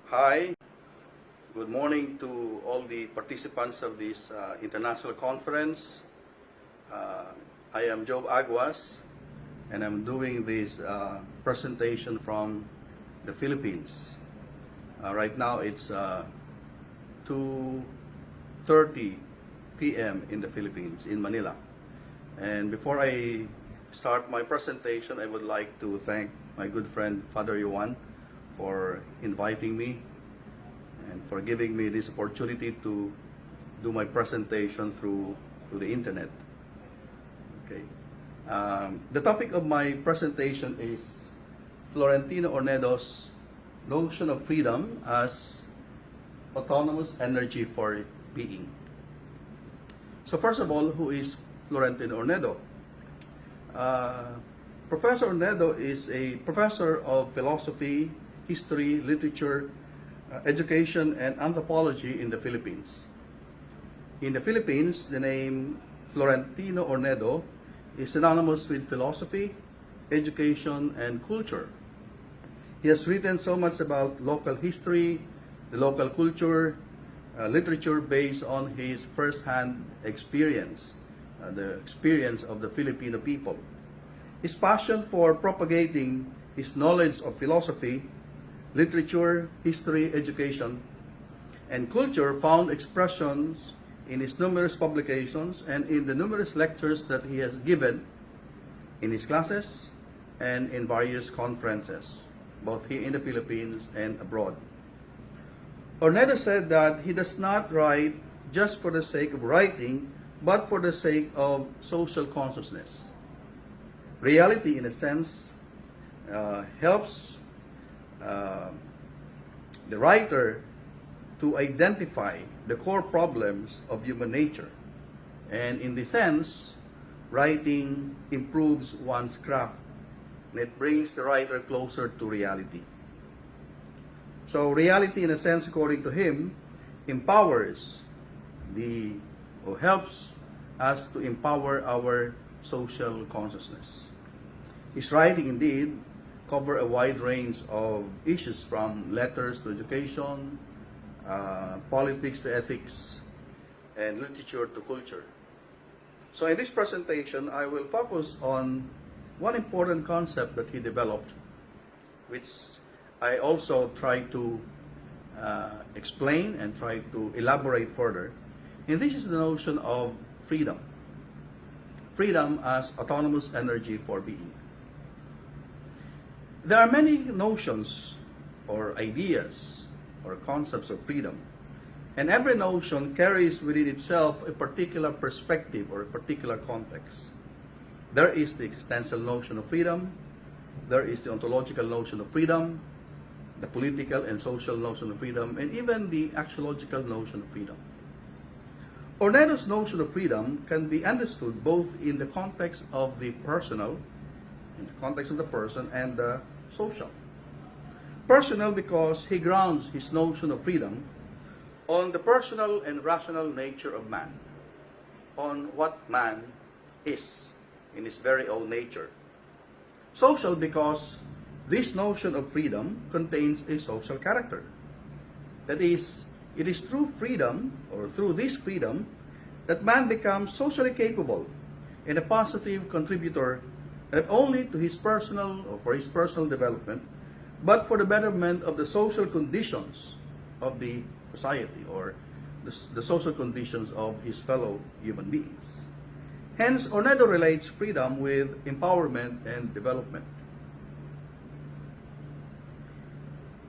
Hi, good morning to all the participants of this international conference. Uh, I am Job Aguas, and I'm doing this presentation from the Philippines. Right now it's 2:30 p.m. in the Philippines, in Manila. And before I start my presentation, I would like to thank my good friend Father Yuan for inviting me and for giving me this opportunity to do my presentation through the internet. Okay. The topic of my presentation is Florentino Hornedo's notion of freedom as autonomous energy for being. So first of all, who is Florentino Hornedo? Professor Hornedo is a professor of philosophy, history, literature, education, and anthropology in the Philippines. In the Philippines, the name Florentino Hornedo is synonymous with philosophy, education, and culture. He has written so much about local history, the local culture, literature based on his first-hand experience, the experience of the Filipino people. His passion for propagating his knowledge of philosophy, literature, history, education, and culture found expressions in his numerous publications and in the numerous lectures that he has given in his classes and in various conferences, both here in the Philippines and abroad. Hornedo said that he does not write just for the sake of writing, but for the sake of social consciousness. Reality, in a sense, helps the writer to identify the core problems of human nature. And in this sense, writing improves one's craft, and it brings the writer closer to reality. So reality, in a sense, according to him, empowers or helps us to empower our social consciousness. His writing, indeed, cover a wide range of issues from letters to education, politics to ethics, and literature to culture. So in this presentation, I will focus on one important concept that he developed, which I also try to explain and try to elaborate further. And this is the notion of freedom. Freedom as autonomous energy for being. There are many notions or ideas or concepts of freedom, and every notion carries within itself a particular perspective or a particular context. There is the existential notion of freedom, there is the ontological notion of freedom, the political and social notion of freedom, and even the axiological notion of freedom. Hornedo's notion of freedom can be understood both in the context of the personal, in the context of the person, and the social. Personal because he grounds his notion of freedom on the personal and rational nature of man, on what man is in his very own nature. Social because this notion of freedom contains a social character. That is, it is through freedom, or through this freedom, that man becomes socially capable and a positive contributor not only to his personal or for his personal development, but for the betterment of the social conditions of the society or the social conditions of his fellow human beings. Hence, Hornedo relates freedom with empowerment and development.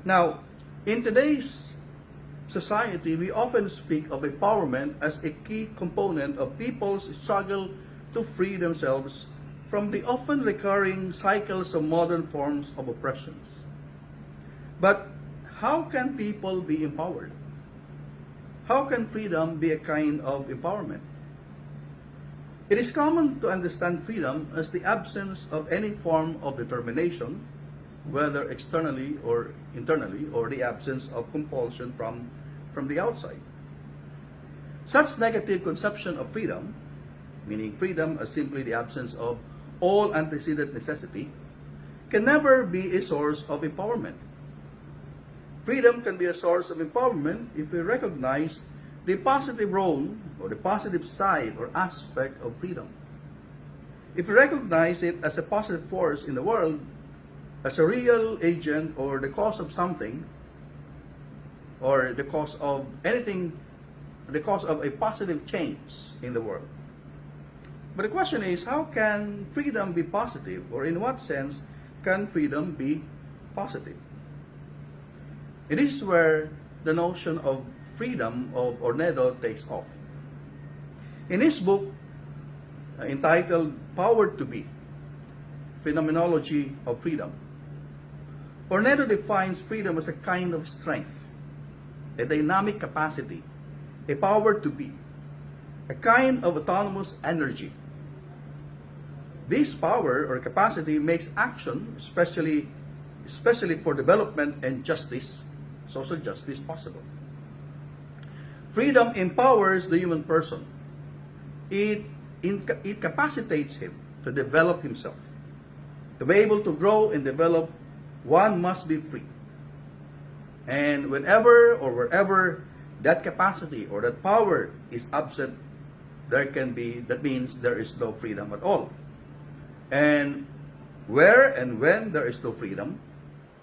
Now, in today's society, we often speak of empowerment as a key component of people's struggle to free themselves from the often recurring cycles of modern forms of oppressions. But how can people be empowered? How can freedom be a kind of empowerment? It is common to understand freedom as the absence of any form of determination, whether externally or internally, or the absence of compulsion from the outside. Such negative conception of freedom, meaning freedom as simply the absence of all antecedent necessity, can never be a source of empowerment. Freedom can be a source of empowerment if we recognize the positive role or the positive side or aspect of freedom. If we recognize it as a positive force in the world, as a real agent or the cause of something, or the cause of anything, the cause of a positive change in the world. But the question is, how can freedom be positive, or in what sense can freedom be positive? It is where the notion of freedom of Hornedo takes off. In his book entitled Power to Be, Phenomenology of Freedom, Hornedo defines freedom as a kind of strength, a dynamic capacity, a power to be, a kind of autonomous energy. This power or capacity makes action, especially for development and justice, social justice, possible. Freedom empowers the human person. It capacitates him to develop himself. To be able to grow and develop, one must be free. And whenever or wherever that capacity or that power is absent, that means there is no freedom at all. And where and when there is no freedom,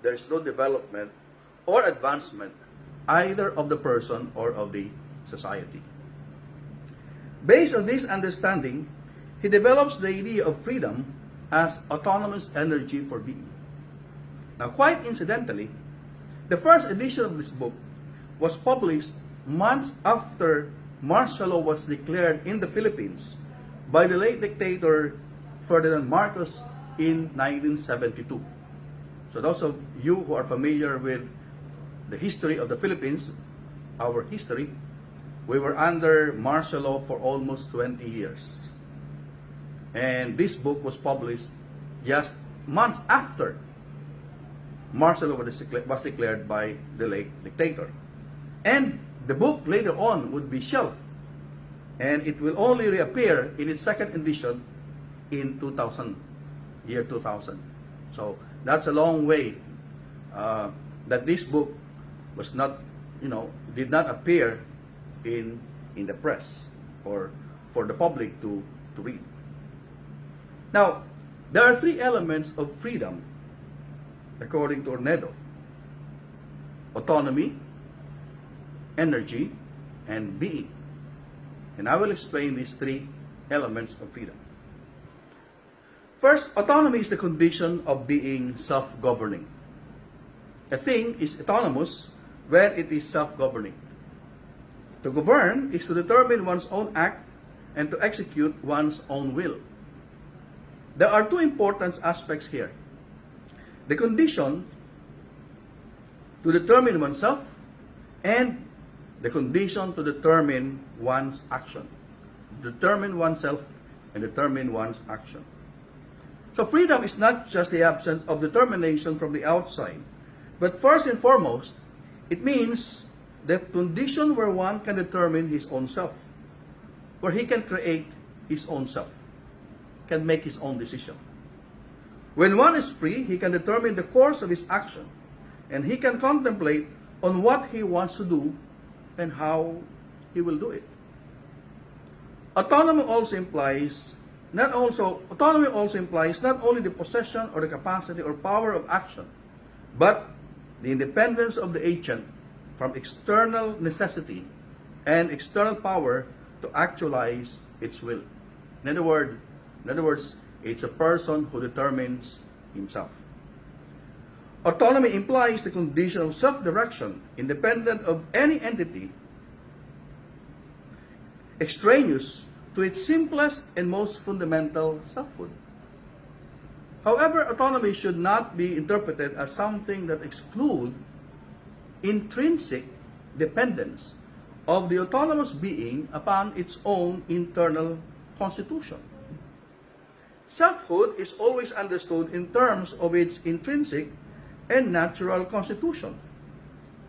there is no development or advancement either of the person or of the society. Based on this understanding, he develops the idea of freedom as autonomous energy for being. Now, quite incidentally, the first edition of this book was published months after martial law was declared in the Philippines by the late dictator Ferdinand Marcos in 1972. So those of you who are familiar with the history of the Philippines, our history, we were under martial law for almost 20 years. And this book was published just months after martial law was declared by the late dictator. And the book later on would be shelved. And it will only reappear in its second edition in 2000, year 2000. So that's a long way that this book was not, did not appear in the press or for the public to read. Now, there are three elements of freedom according to Hornedo: autonomy, energy, and being. And I will explain these three elements of freedom. First, autonomy is the condition of being self-governing. A thing is autonomous when it is self-governing. To govern is to determine one's own act and to execute one's own will. There are two important aspects here: the condition to determine oneself and the condition to determine one's action. Determine oneself and determine one's action. So freedom is not just the absence of determination from the outside, but first and foremost, it means the condition where one can determine his own self, where he can create his own self, can make his own decision. When one is free, he can determine the course of his action, and he can contemplate on what he wants to do and how he will do it. Autonomy also implies not only the possession or the capacity or power of action, but the independence of the agent from external necessity and external power to actualize its will. In other words, it's a person who determines himself. Autonomy implies the condition of self-direction, independent of any entity, extraneous to its simplest and most fundamental selfhood. However, autonomy should not be interpreted as something that excludes intrinsic dependence of the autonomous being upon its own internal constitution. Selfhood is always understood in terms of its intrinsic and natural constitution,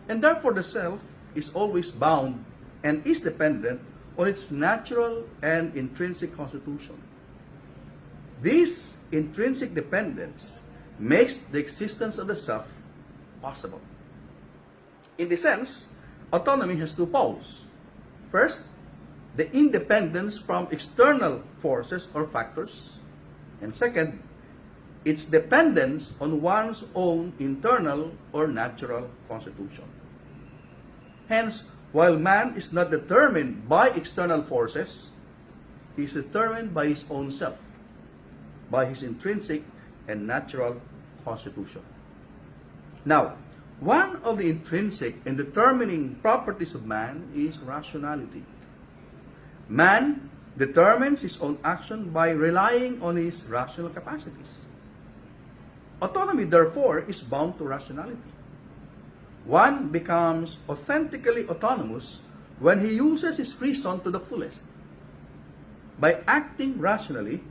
and therefore the self is always bound and is dependent on its natural and intrinsic constitution. This intrinsic dependence makes the existence of the self possible. In this sense, autonomy has two poles. First, the independence from external forces or factors. And second, its dependence on one's own internal or natural constitution. Hence, while man is not determined by external forces, he is determined by his own self, by his intrinsic and natural constitution. Now, one of the intrinsic and determining properties of man is rationality. Man determines his own action by relying on his rational capacities. Autonomy, therefore, is bound to rationality. One becomes authentically autonomous when he uses his reason to the fullest. By acting rationally,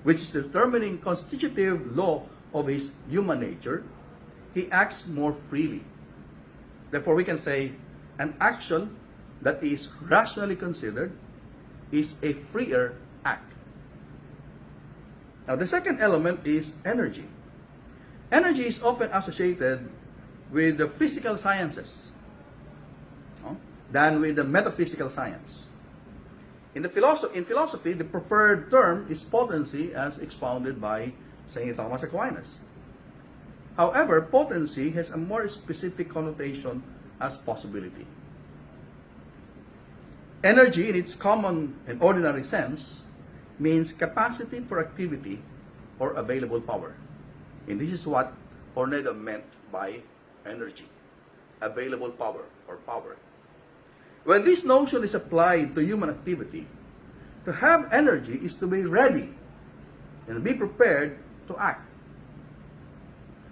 which is the determining constitutive law of his human nature, he acts more freely. Therefore, we can say an action that is rationally considered is a freer act. Now, the second element is energy. Energy is often associated with the physical sciences than with the metaphysical science. In philosophy, the preferred term is potency as expounded by St. Thomas Aquinas. However, potency has a more specific connotation as possibility. Energy, in its common and ordinary sense, means capacity for activity or available power. And this is what Hornedo meant by energy, available power or power. When this notion is applied to human activity, to have energy is to be ready and be prepared to act.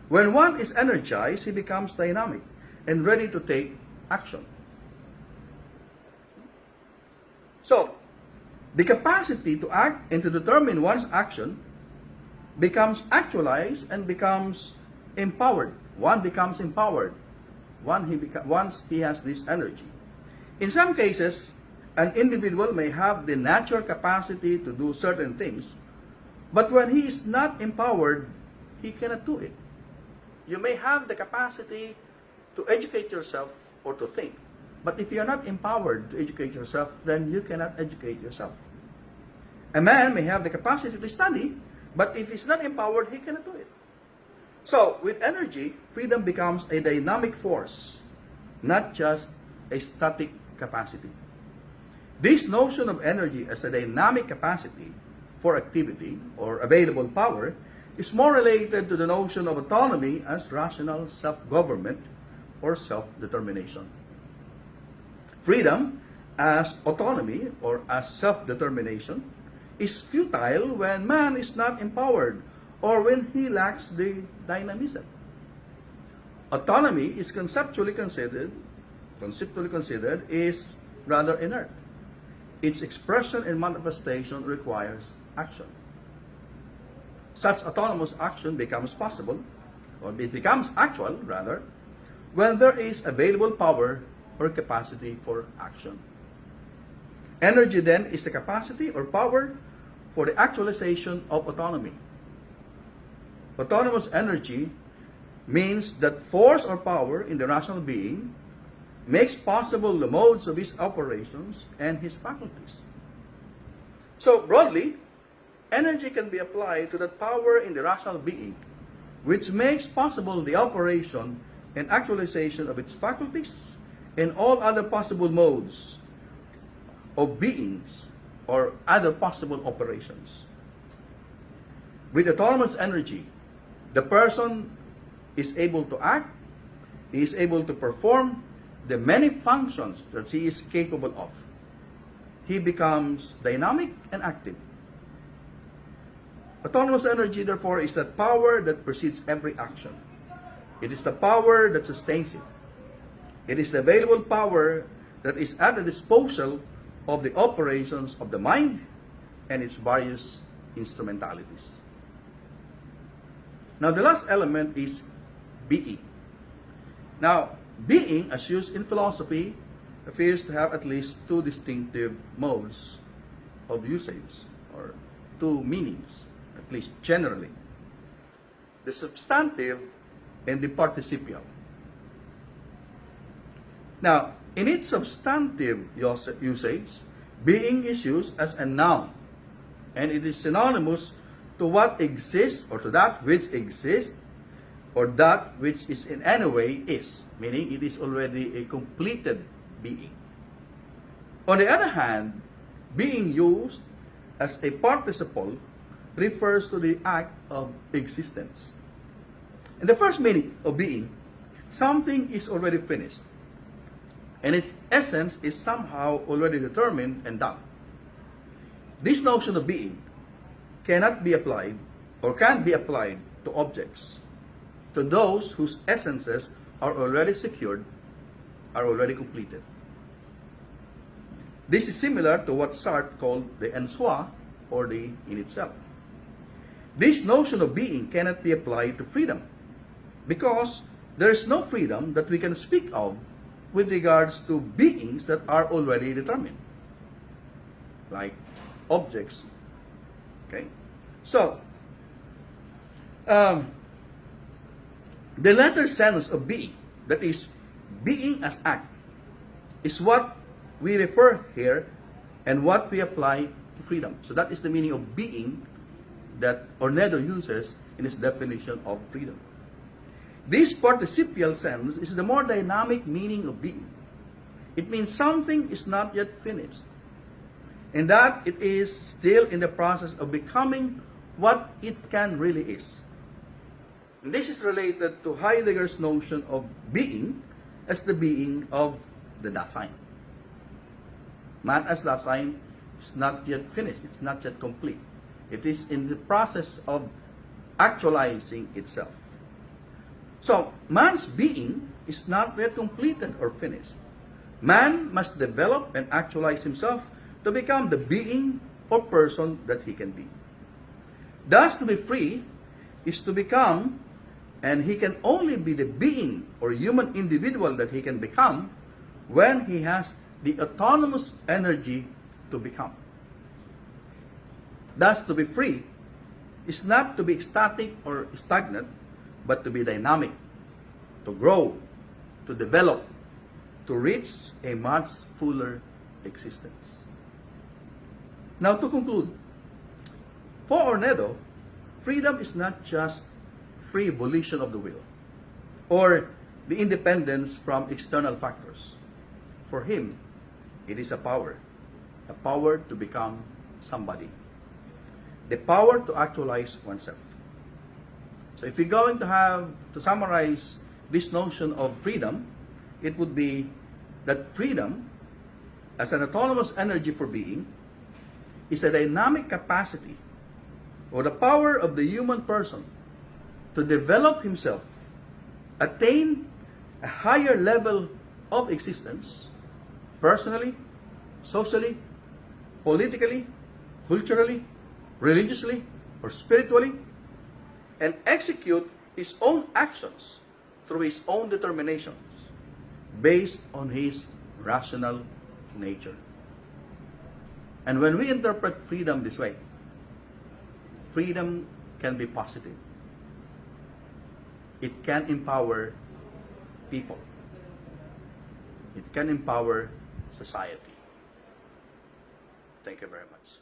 When one is energized, he becomes dynamic and ready to take action. So, the capacity to act and to determine one's action becomes actualized and becomes empowered. One becomes empowered once he has this energy. In some cases, an individual may have the natural capacity to do certain things, but when he is not empowered, he cannot do it. You may have the capacity to educate yourself or to think, but if you are not empowered to educate yourself, then you cannot educate yourself. A man may have the capacity to study, but if he's not empowered, he cannot do it. So, with energy, freedom becomes a dynamic force, not just a static capacity. This notion of energy as a dynamic capacity for activity or available power is more related to the notion of autonomy as rational self-government or self-determination. Freedom as autonomy or as self-determination is futile when man is not empowered or when he lacks the dynamism. Autonomy is conceptually considered is rather inert. Its expression and manifestation requires action. Such autonomous action becomes possible, or it becomes actual rather, when there is available power or capacity for action. Energy then is the capacity or power for the actualization of autonomy. Autonomous energy means that force or power in the rational being makes possible the modes of his operations and his faculties. So, broadly, energy can be applied to that power in the rational being, which makes possible the operation and actualization of its faculties and all other possible modes of beings or other possible operations. With autonomous energy, the person is able to act, he is able to perform the many functions that he is capable of. He becomes dynamic and active. Autonomous energy, therefore, is that power that precedes every action. It is the power that sustains it. It is the available power that is at the disposal of the operations of the mind and its various instrumentalities. Now, the last element is being. Now, being, as used in philosophy, appears to have at least two distinctive modes of usage, or two meanings, at least generally. The substantive and the participial. Now, in its substantive usage, being is used as a noun, and it is synonymous to what exists or to that which exists or that which is in any way is, meaning it is already a completed being. On the other hand, being used as a participle refers to the act of existence. In the first meaning of being, something is already finished, and its essence is somehow already determined and done. This notion of being cannot be applied or can't be applied to objects, to those whose essences are already secured, are already completed. This is similar to what Sartre called the en soi, or the in itself. This notion of being cannot be applied to freedom, because there is no freedom that we can speak of with regards to beings that are already determined, like objects. Okay? So, the latter sense of being, that is, being as act, is what we refer here and what we apply to freedom. So that is the meaning of being that Hornedo uses in his definition of freedom. This participial sense is the more dynamic meaning of being. It means something is not yet finished, and that it is still in the process of becoming what it can really is. And this is related to Heidegger's notion of being as the being of the Dasein. Man as Dasein is not yet finished, it's not yet complete. It is in the process of actualizing itself. So, man's being is not yet completed or finished. Man must develop and actualize himself to become the being or person that he can be. Thus, to be free is to become, and he can only be the being or human individual that he can become when he has the autonomous energy to become. Thus, to be free is not to be static or stagnant, but to be dynamic, to grow, to develop, to reach a much fuller existence. Now, to conclude, for Hornedo, freedom is not just free volition of the will or the independence from external factors. For him, it is a power to become somebody, the power to actualize oneself. So if we're going to summarize this notion of freedom, it would be that freedom, as an autonomous energy for being, is a dynamic capacity or the power of the human person to develop himself, attain a higher level of existence, personally, socially, politically, culturally, religiously, or spiritually, and execute his own actions through his own determinations based on his rational nature. And when we interpret freedom this way, freedom can be positive. It can empower people. It can empower society. Thank you very much.